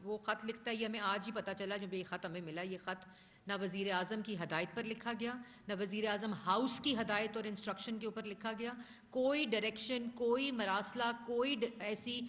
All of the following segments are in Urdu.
وہ خط لکھتا ہے، یہ ہمیں آج ہی پتہ چلا جب یہ خط ہمیں ملا، یہ خط نہ وزیر اعظم کی ہدایت پر لکھا گیا، نہ وزیر اعظم ہاؤس کی ہدایت اور انسٹرکشن کے اوپر لکھا گیا، کوئی ڈائریکشن، کوئی مراسلہ، کوئی ایسی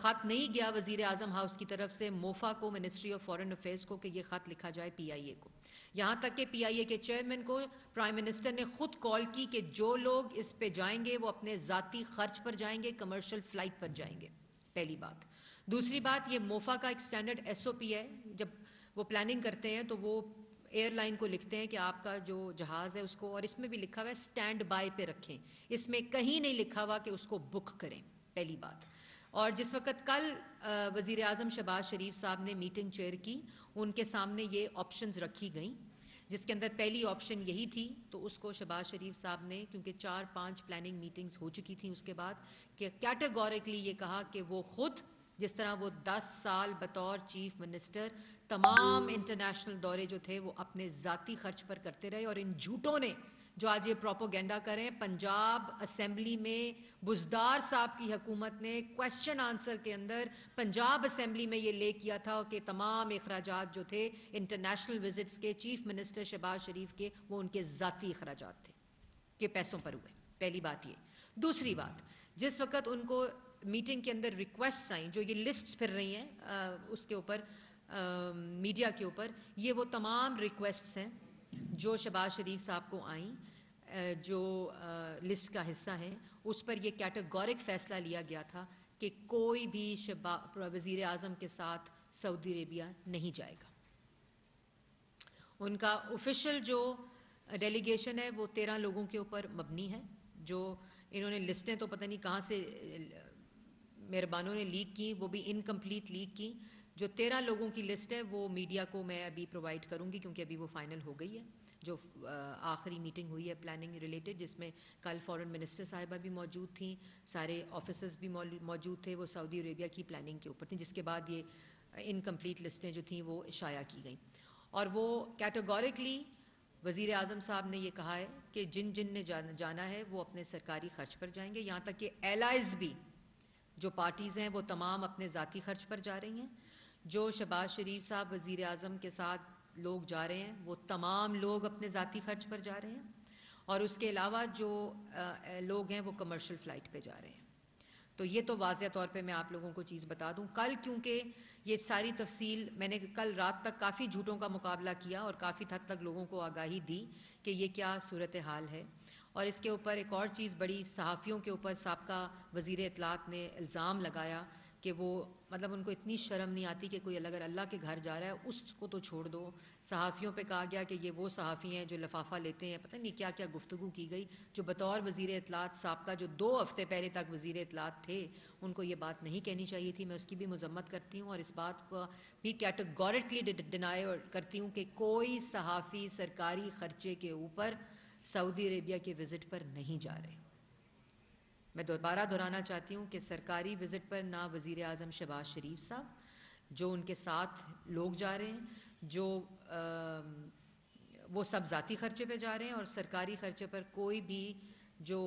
خط نہیں گیا وزیر اعظم ہاؤس کی طرف سے موفا کو، منسٹری آف فارن افیئرس کو، کہ یہ خط لکھا جائے پی آئی اے کو. یہاں تک کہ پی آئی اے کے چیئرمین کو پرائم منسٹر نے خود کال کی کہ جو لوگ اس پہ جائیں گے وہ اپنے ذاتی خرچ پر جائیں گے، کمرشل فلائٹ پر جائیں گے. پہلی بات. دوسری بات، یہ موفا کا ایک اسٹینڈرڈ ایس او پی ہے، جب وہ پلاننگ کرتے ہیں تو وہ ایئر لائن کو لکھتے ہیں کہ آپ کا جو جہاز ہے اس کو، اور اس میں بھی لکھا ہوا ہے اسٹینڈ بائی پہ رکھیں، اس میں کہیں نہیں لکھا ہوا کہ اس کو بک کریں. پہلی بات. اور جس وقت کل وزیر اعظم شہباز شریف صاحب نے میٹنگ چیئر کی، ان کے سامنے یہ آپشنز رکھی گئیں، جس کے اندر پہلی آپشن یہی تھی، تو اس کو شہباز شریف صاحب نے، کیونکہ 4-5 پلاننگ میٹنگز ہو چکی تھیں اس کے بعد، کہ کیٹیگورکلی یہ کہا کہ وہ خود، جس طرح وہ 10 سال بطور چیف منسٹر تمام انٹرنیشنل دورے جو تھے وہ اپنے ذاتی خرچ پر کرتے رہے، اور ان جھوٹوں نے جو آج یہ پروپوگینڈا کریں، پنجاب اسمبلی میں بزدار صاحب کی حکومت نے کویشچن آنسر کے اندر پنجاب اسمبلی میں یہ لے کیا تھا کہ تمام اخراجات جو تھے انٹرنیشنل وزٹس کے چیف منسٹر شہباز شریف کے، وہ ان کے ذاتی اخراجات تھے کہ پیسوں پر ہوئے. پہلی بات یہ. دوسری بات، جس وقت ان کو میٹنگ کے اندر ریکویسٹس آئیں، جو یہ لسٹس پھر رہی ہیں اس کے اوپر میڈیا کے اوپر، یہ وہ تمام ریکویسٹس ہیں جو شہباز شریف صاحب کو آئیں، جو لسٹ کا حصہ ہیں، اس پر یہ کیٹیگورک فیصلہ لیا گیا تھا کہ کوئی بھی وزیر اعظم کے ساتھ سعودی عربیہ نہیں جائے گا. ان کا آفیشیل جو ڈیلیگیشن ہے وہ 13 لوگوں کے اوپر مبنی ہے، جو انہوں نے لسٹیں تو پتہ نہیں کہاں سے مہربانوں نے لیک کی، وہ بھی انکمپلیٹ لیک کی. جو 13 لوگوں کی لسٹ ہے وہ میڈیا کو میں ابھی پرووائڈ کروں گی، کیونکہ ابھی وہ فائنل ہو گئی ہے. جو آخری میٹنگ ہوئی ہے پلاننگ ریلیٹڈ، جس میں کل فارن منسٹر صاحبہ بھی موجود تھیں، سارے آفیسرز بھی موجود تھے، وہ سعودی عربیہ کی پلاننگ کے اوپر تھیں، جس کے بعد یہ انکمپلیٹ لسٹیں جو تھیں وہ شائع کی گئیں. اور وہ کیٹیگورکلی وزیر اعظم صاحب نے یہ کہا ہے کہ جن جن نے جانا ہے وہ اپنے سرکاری خرچ پر جائیں گے. یہاں تک کہ ایلائز بھی، جو پارٹیز ہیں وہ تمام اپنے ذاتی خرچ پر جا رہی ہیں. جو شہباز شریف صاحب وزیر اعظم کے ساتھ لوگ جا رہے ہیں وہ تمام لوگ اپنے ذاتی خرچ پر جا رہے ہیں، اور اس کے علاوہ جو لوگ ہیں وہ کمرشل فلائٹ پہ جا رہے ہیں. تو یہ تو واضح طور پہ میں آپ لوگوں کو چیز بتا دوں. کل کیونکہ یہ ساری تفصیل میں نے کل رات تک کافی جھوٹوں کا مقابلہ کیا اور کافی حد تک لوگوں کو آگاہی دی کہ یہ کیا صورتحال ہے. اور اس کے اوپر ایک اور چیز بڑی، صحافیوں کے اوپر سابقہ وزیر اطلاعات نے الزام لگایا کہ وہ مطلب ان کو اتنی شرم نہیں آتی کہ کوئی اگر اللہ کے گھر جا رہا ہے اس کو تو چھوڑ دو. صحافیوں پہ کہا گیا کہ یہ وہ صحافی ہیں جو لفافہ لیتے ہیں، پتہ نہیں کیا کیا گفتگو کی گئی. جو بطور وزیر اطلاعات سابقہ جو 2 ہفتے پہلے تک وزیر اطلاعات تھے، ان کو یہ بات نہیں کہنی چاہیے تھی. میں اس کی بھی مذمت کرتی ہوں، اور اس بات کو بھی کیٹیگورکلی ڈینائی کرتی ہوں کہ کوئی صحافی سرکاری خرچے کے اوپر سعودی عربیہ کے وزٹ پر نہیں جا رہے. میں دوبارہ دہرانا چاہتی ہوں کہ سرکاری وزٹ پر نہ وزیر اعظم شہباز شریف صاحب، جو ان کے ساتھ لوگ جا رہے ہیں، جو وہ سب ذاتی خرچے پہ جا رہے ہیں، اور سرکاری خرچے پر کوئی بھی جو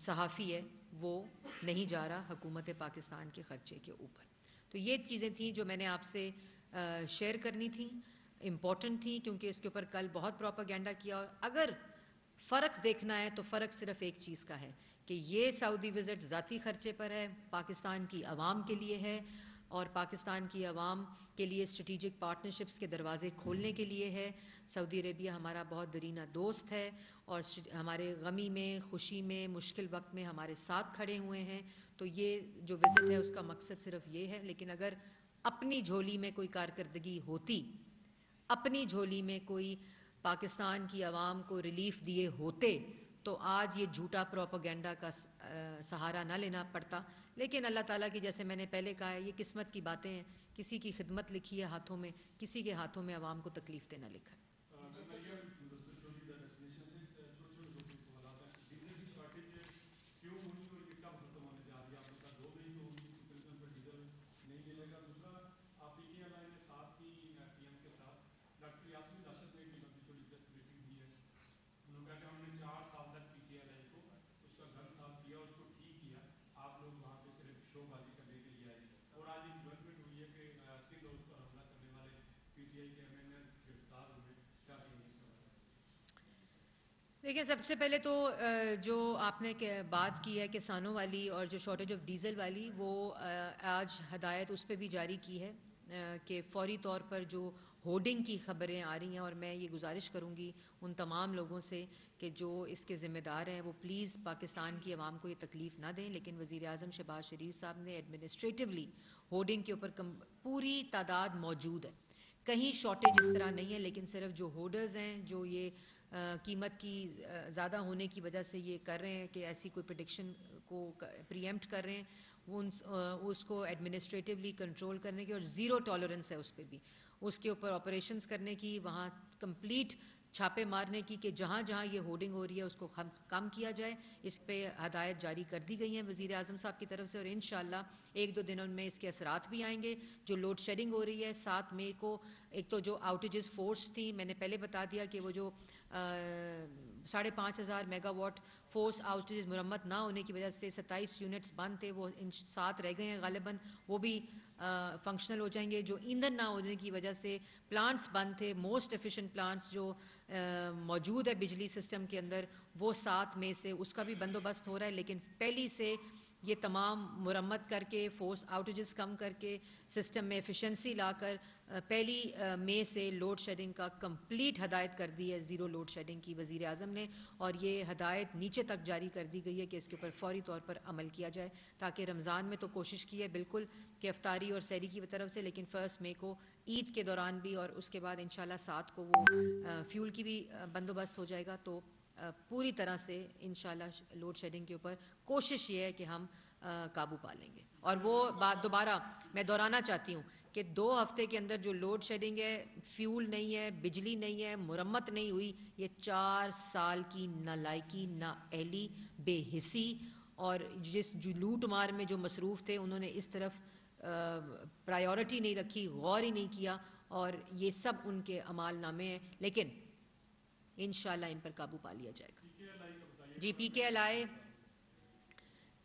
صحافی ہے وہ نہیں جا رہا حکومت پاکستان کے خرچے کے اوپر. تو یہ چیزیں تھیں جو میں نے آپ سے شیئر کرنی تھیں، امپورٹنٹ تھیں، کیونکہ اس کے اوپر کل بہت پروپیگنڈا کیا. اگر فرق دیکھنا ہے تو فرق صرف ایک چیز کا ہے کہ یہ سعودی وزٹ ذاتی خرچے پر ہے، پاکستان کی عوام کے لیے ہے، اور پاکستان کی عوام کے لیے اسٹریٹجک پارٹنرشپس کے دروازے کھولنے کے لیے ہے. سعودی عربیہ ہمارا بہت درینہ دوست ہے، اور ہمارے غمی میں، خوشی میں، مشکل وقت میں ہمارے ساتھ کھڑے ہوئے ہیں. تو یہ جو وزٹ ہے اس کا مقصد صرف یہ ہے. لیکن اگر اپنی جھولی میں کوئی کارکردگی ہوتی، اپنی جھولی میں کوئی پاکستان کی عوام کو ریلیف دیے ہوتے، تو آج یہ جھوٹا پروپیگنڈا کا سہارا نہ لینا پڑتا. لیکن اللہ تعالیٰ کی، جیسے میں نے پہلے کہا ہے، یہ قسمت کی باتیں ہیں. کسی کی خدمت لکھی ہے ہاتھوں میں، کسی کے ہاتھوں میں عوام کو تکلیف دینا لکھا ہے. دیکھیں، سب سے پہلے تو جو آپ نے بات کی ہے کسانوں والی اور جو شارٹیج آف ڈیزل والی، وہ آج ہدایت اس پہ بھی جاری کی ہے کہ فوری طور پر جو ہورڈنگ کی خبریں آ رہی ہیں، اور میں یہ گزارش کروں گی ان تمام لوگوں سے کہ جو اس کے ذمہ دار ہیں وہ پلیز پاکستان کی عوام کو یہ تکلیف نہ دیں، لیکن وزیر اعظم شہباز شریف صاحب نے ایڈمنسٹریٹولی ہورڈنگ کے اوپر پوری تعداد موجود ہے، کہیں شارٹیج اس طرح نہیں ہے، لیکن صرف جو ہورڈرز ہیں جو یہ قیمت کی زیادہ ہونے کی وجہ سے یہ کر رہے ہیں کہ ایسی کوئی پریڈکشن کو پری ایمپٹ کر رہے ہیں، وہ اس کو ایڈمنسٹریٹولی کنٹرول کرنے کی، اور زیرو ٹالرنس ہے اس پہ بھی، اس کے اوپر آپریشنز کرنے کی، وہاں کمپلیٹ چھاپے مارنے کی کہ جہاں جہاں یہ ہورڈنگ ہو رہی ہے اس کو کم کیا جائے، اس پہ ہدایت جاری کر دی گئی ہیں وزیر اعظم صاحب کی طرف سے، اور انشاءاللہ ایک دو دنوں میں اس کے اثرات بھی آئیں گے۔ جو لوڈ شیڈنگ ہو رہی ہے 7 مئی کو، ایک تو جو آؤٹیجز فورس تھی، میں نے پہلے بتا دیا کہ وہ جو 5,500 میگا واٹ فورس آؤٹیجز مرمت نہ ہونے کی وجہ سے 27 یونٹس بند تھے، وہ 7 رہ گئے ہیں غالباً، وہ بھی فنکشنل ہو جائیں گے۔ جو ایندھن نہ ہونے کی وجہ سے پلانٹس بند تھے، موسٹ ایفیشینٹ پلانٹس جو موجود ہے بجلی سسٹم کے اندر، وہ 7 مئی سے اس کا بھی بندوبست ہو رہا ہے، لیکن پہلی سے یہ تمام مرمت کر کے، فورس آؤٹیجز کم کر کے، سسٹم میں ایفیشنسی لا کر 1 مئی سے لوڈ شیڈنگ کا کمپلیٹ ہدایت کر دی ہے، زیرو لوڈ شیڈنگ کی وزیر اعظم نے، اور یہ ہدایت نیچے تک جاری کر دی گئی ہے کہ اس کے اوپر فوری طور پر عمل کیا جائے، تاکہ رمضان میں تو کوشش کی ہے بالکل کہ افطاری اور سحری کی طرف سے، لیکن 1 مئی کو عید کے دوران بھی، اور اس کے بعد انشاءاللہ 7 کو وہ فیول کی بھی بندوبست ہو جائے گا، تو پوری طرح سے انشاءاللہ لوڈ شیڈنگ کے اوپر کوشش یہ ہے کہ ہم قابو پا لیں گے۔ اور وہ بات دوبارہ میں دہرانا چاہتی ہوں کہ 2 ہفتے کے اندر جو لوڈ شیڈنگ ہے، فیول نہیں ہے، بجلی نہیں ہے، مرمت نہیں ہوئی، یہ 4 سال کی نالائکی، نااہلی، بے حسی، اور جو لوٹ مار میں جو مصروف تھے انہوں نے اس طرف پرائیورٹی نہیں رکھی، غور ہی نہیں کیا، اور یہ سب ان کے اعمال نامے ہیں، لیکن انشاءاللہ ان پر قابو پا لیا جائے گا۔ جی، پی کے ایل آئی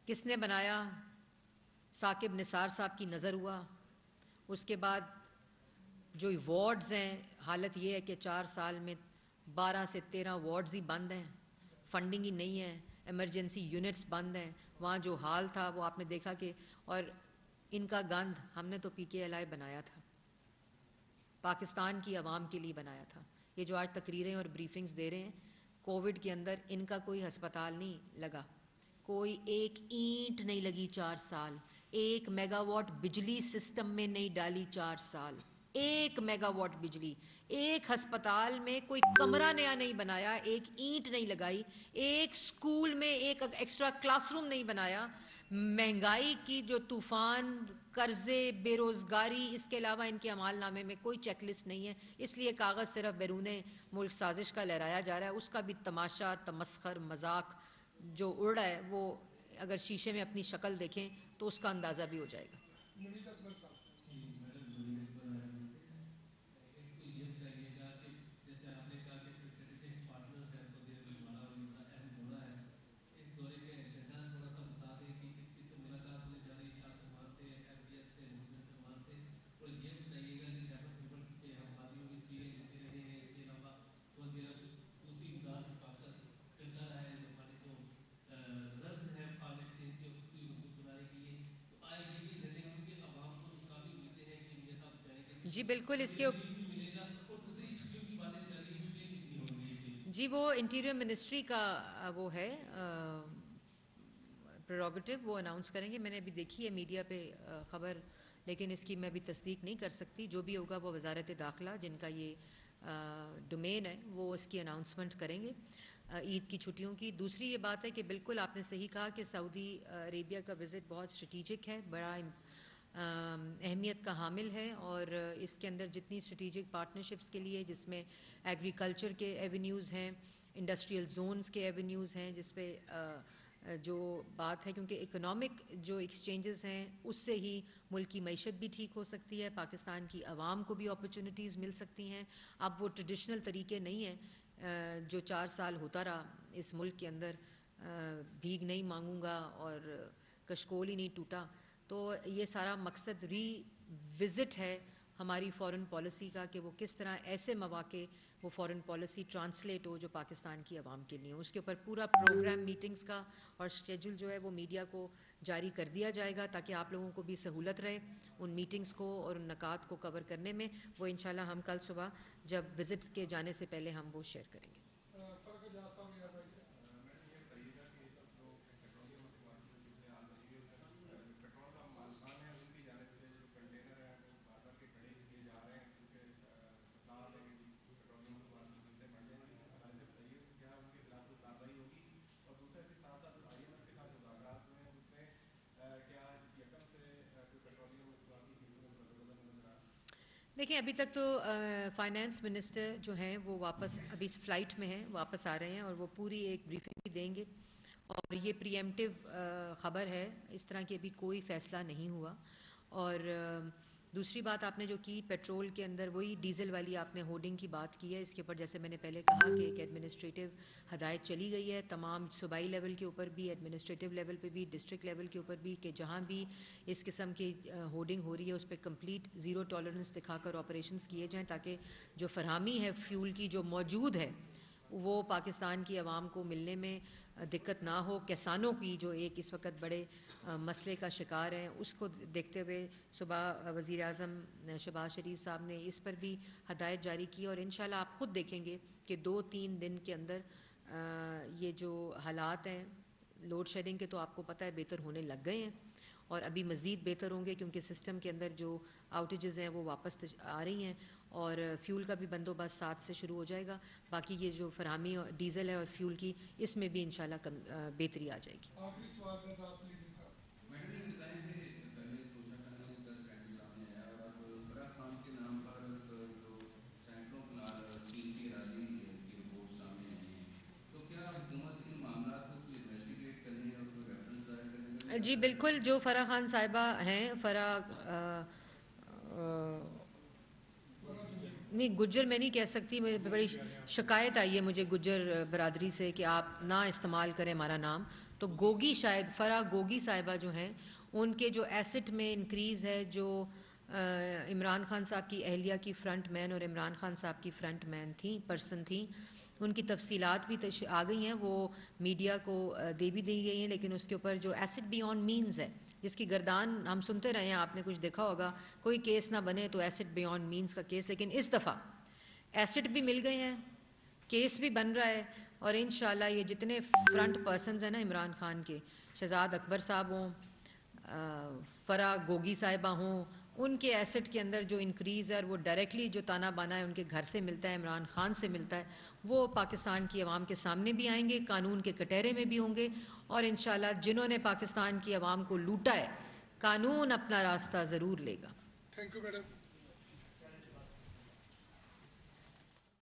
کس نے بنایا؟ ثاقب نثار صاحب کی نظر ہوا، اس کے بعد جو وارڈز ہیں، حالت یہ ہے کہ 4 سال میں 12 سے 13 وارڈز ہی بند ہیں، فنڈنگ ہی نہیں ہے، ایمرجنسی یونٹس بند ہیں، وہاں جو حال تھا وہ آپ نے دیکھا کہ، اور ان کا گند ہم نے تو پی کے ایل آئی بنایا تھا، پاکستان کی عوام کے لیے بنایا تھا۔ یہ جو آج تقریریں اور بریفنگز دے رہے ہیں، کووڈ کے اندر ان کا کوئی ہسپتال نہیں لگا، کوئی ایک اینٹ نہیں لگی 4 سال، 1 میگا واٹ بجلی سسٹم میں نہیں ڈالی 4 سال، 1 میگا واٹ بجلی، ایک ہسپتال میں کوئی کمرہ نیا نہیں بنایا، ایک اینٹ نہیں لگائی، ایک سکول میں ایک ایکسٹرا کلاس روم نہیں بنایا، مہنگائی کی جو طوفان، قرضے، بے روزگاری، اس کے علاوہ ان کے اعمال نامے میں کوئی چیک لسٹ نہیں ہے، اس لیے کاغذ صرف بیرون ملک سازش کا لہرایا جا رہا ہے، اس کا بھی تماشا، تمسخر، مذاق جو اڑ رہا ہے، وہ اگر شیشے میں اپنی شکل دیکھیں تو اس کا اندازہ بھی ہو جائے گا۔ جی بالکل، اس کے جی وہ انٹیریئر منسٹری کا وہ ہے پریروگیٹو، وہ اناؤنس کریں گے، میں نے ابھی دیکھی ہے میڈیا پہ خبر، لیکن اس کی میں بھی تصدیق نہیں کر سکتی، جو بھی ہوگا وہ وزارت داخلہ جن کا یہ ڈومین ہے وہ اس کی اناؤنسمنٹ کریں گے عید کی چھٹیوں کی۔ دوسری یہ بات ہے کہ بالکل آپ نے صحیح کہا کہ سعودی عربیہ کا وزٹ بہت اسٹریٹجک ہے، بڑا اہمیت کا حامل ہے، اور اس کے اندر جتنی اسٹریٹجک پارٹنرشپس کے لیے، جس میں ایگریکلچر کے ایونیوز ہیں، انڈسٹریل زونز کے ایونیوز ہیں، جس پہ جو بات ہے، کیونکہ اکنامک جو ایکسچینجز ہیں اس سے ہی ملک کی معیشت بھی ٹھیک ہو سکتی ہے، پاکستان کی عوام کو بھی اپرچونٹیز مل سکتی ہیں۔ اب وہ ٹریڈیشنل طریقے نہیں ہیں جو 4 سال ہوتا رہا اس ملک کے اندر، بھیگ نہیں مانگوں گا اور کشکول ہی نہیں ٹوٹا، تو یہ سارا مقصد ری وزٹ ہے ہماری فورن پالیسی کا کہ وہ کس طرح ایسے مواقع وہ فورن پالیسی ٹرانسلیٹ ہو جو پاکستان کی عوام کے لیے ہو. اس کے اوپر پورا پروگرام میٹنگز کا اور شیڈول جو ہے وہ میڈیا کو جاری کر دیا جائے گا تاکہ آپ لوگوں کو بھی سہولت رہے ان میٹنگز کو اور ان نکات کو کور کرنے میں. وہ انشاءاللہ ہم کل صبح جب وزٹ کے جانے سے پہلے ہم وہ شیئر کریں گے. دیکھیں ابھی تک تو فائنانس منسٹر جو ہیں وہ واپس ابھی فلائٹ میں ہیں, واپس آ رہے ہیں اور وہ پوری ایک بریفنگ بھی دیں گے. اور یہ پری ایمپٹیو خبر ہے, اس طرح کی ابھی کوئی فیصلہ نہیں ہوا. اور دوسری بات آپ نے جو کی پیٹرول کے اندر وہی ڈیزل والی آپ نے ہورڈنگ کی بات کی ہے. اس کے اوپر جیسے میں نے پہلے کہا کہ ایک ایڈمنسٹریٹو ہدایت چلی گئی ہے تمام صوبائی لیول کے اوپر بھی, ایڈمنسٹریٹو لیول پہ بھی, ڈسٹرکٹ لیول کے اوپر بھی, کہ جہاں بھی اس قسم کی ہورڈنگ ہو رہی ہے اس پہ کمپلیٹ زیرو ٹالرنس دکھا کر آپریشنز کیے جائیں تاکہ جو فراہمی ہے فیول کی جو موجود ہے وہ پاکستان کی عوام کو ملنے میں دقت نہ ہو. کسانوں کی جو ایک اس وقت بڑے مسئلے کا شکار ہیں اس کو دیکھتے ہوئے صبح وزیر اعظم شہباز شریف صاحب نے اس پر بھی ہدایت جاری کی. اور انشاءاللہ آپ خود دیکھیں گے کہ 2-3 دن کے اندر یہ جو حالات ہیں لوڈ شیڈنگ کے تو آپ کو پتہ ہے بہتر ہونے لگ گئے ہیں اور ابھی مزید بہتر ہوں گے کیونکہ سسٹم کے اندر جو آؤٹیجز ہیں وہ واپس آ رہی ہیں اور فیول کا بھی بندوبست 7 سے شروع ہو جائے گا. باقی یہ جو فراہمی ڈیزل ہے اور فیول کی اس میں بھی انشاءاللہ بہتری آ جائے گی. آخری سوال ہے صاحب سلیمی صاحب. جی بالکل, جو فرح خان صاحبہ ہیں نہیں گجر میں نہیں کہہ سکتی, میں بڑی شکایت آئی ہے مجھے گجر برادری سے کہ آپ نہ استعمال کریں ہمارا نام. تو گوگی شاید فرح گوگی صاحبہ جو ہیں ان کے جو ایسٹ میں انکریز ہے, جو عمران خان صاحب کی اہلیہ کی فرنٹ مین اور عمران خان صاحب کی فرنٹ مین تھیں پرسن تھیں, ان کی تفصیلات بھی آ گئی ہیں, وہ میڈیا کو دے بھی دی گئی ہیں. لیکن اس کے اوپر جو ایسٹ بیونڈ مینز ہے جس کی گردان ہم سنتے رہے ہیں, آپ نے کچھ دیکھا ہوگا, کوئی کیس نہ بنے تو ایسٹ بیونڈ مینز کا کیس, لیکن اس دفعہ ایسٹ بھی مل گئے ہیں, کیس بھی بن رہا ہے. اور انشاءاللہ یہ جتنے فرنٹ پرسنز ہیں نا عمران خان کے, شہزاد اکبر صاحب ہوں, فرح گوگی صاحبہ ہوں, ان کے ایسٹ کے اندر جو انکریز ہے اور وہ ڈائریکٹلی جو تانا بانا ہے ان کے گھر سے ملتا ہے, عمران خان سے ملتا ہے, وہ پاکستان کی عوام کے سامنے بھی آئیں گے, قانون کے کٹہرے میں بھی ہوں گے. اور انشاءاللہ جنہوں نے پاکستان کی عوام کو لوٹا ہے قانون اپنا راستہ ضرور لے گا. Thank you madam.